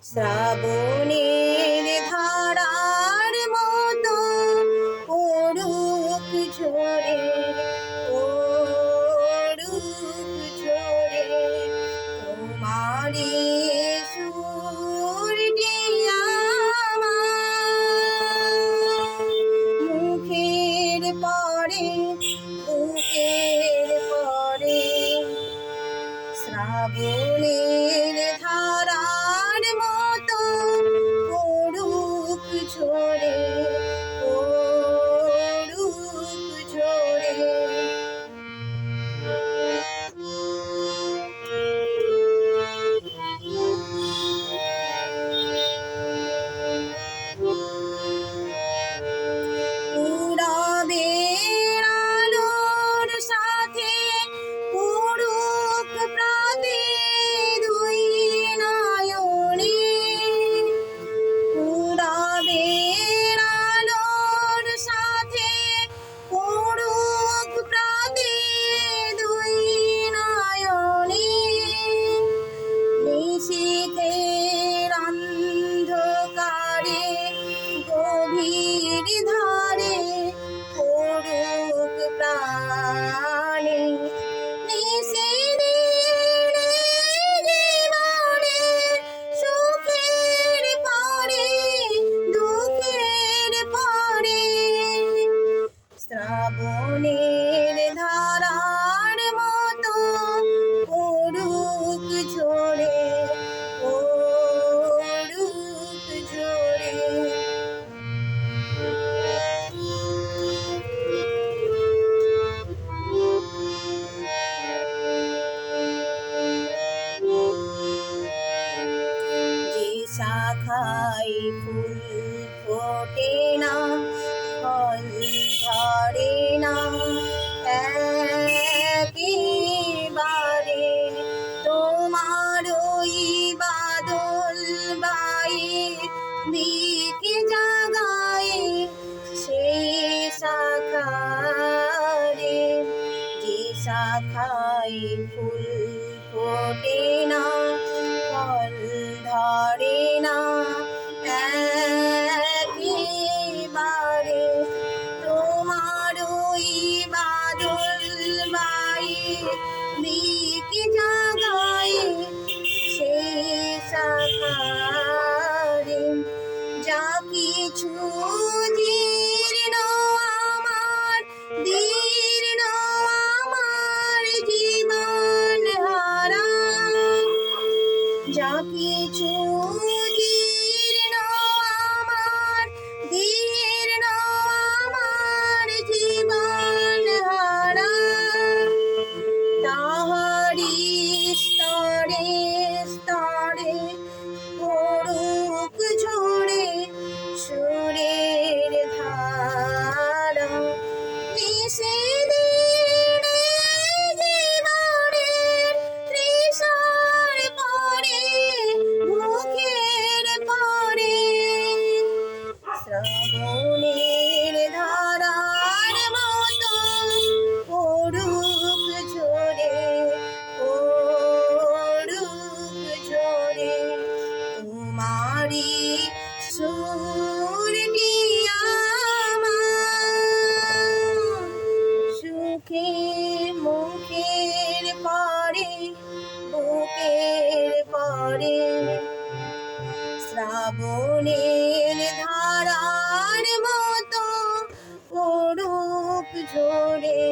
শ্রাবণের ধারার মতো পড়ুক ঝরে, পড়ুক ঝরে তোমারি সুরটি আমার মুখের পরে, বুকের পরে। শ্রাবণের ধারার মতো পড়ুক ঝরে, পড়ুক ঝরে। উড়াবে আলোর সাথে পড়ুক প্রাতে দুই নয়নে। উড়াবে আলোর সাথে পড়ুক প্রাতে দুই নয়নে। নিশীথের অন্ধকারে গভীর ধারে পড়ুক প্রাণে। নিশিদিনে জীবনের সুখের পরে, দুঃখের পরে। শ্রাবণের ধারার মতো পড়ুক ঝরে, পড়ুক ঝরে। যে শাখায় ফুল ফোটে না, ফল ধরে না একেবারে, তোমার ওই বাদল বায়ে দিক জাগায় সেই শাখারে। যে শাখায় ফুল ফোটে না, ফল ধরে না একেবারে, তোমার ওই বাদল বায়ে দিক জাগায় সেই শাখারে। যা কিছু জীর্ণ আমার, দীর্ণ আমার জীবন হারা। যা কিছু জীর্ণ আমার, দীর্ণ আমার জীবন হারা। তাহারি স্তরে স্তরে পড়ুক ঝরে সুরের ধারা। নিশিদিনে জীবনের তৃষার পরে, মুখের পরে। শ্রাবণের ধারার মতো পড়ুক ঝরে, পড়ুক ঝরে তোমারি সুরটি আমার সুখে মুখের পরে, বুকের পরে। শ্রাবণের ধারার মতো পড়ুক ঝরে।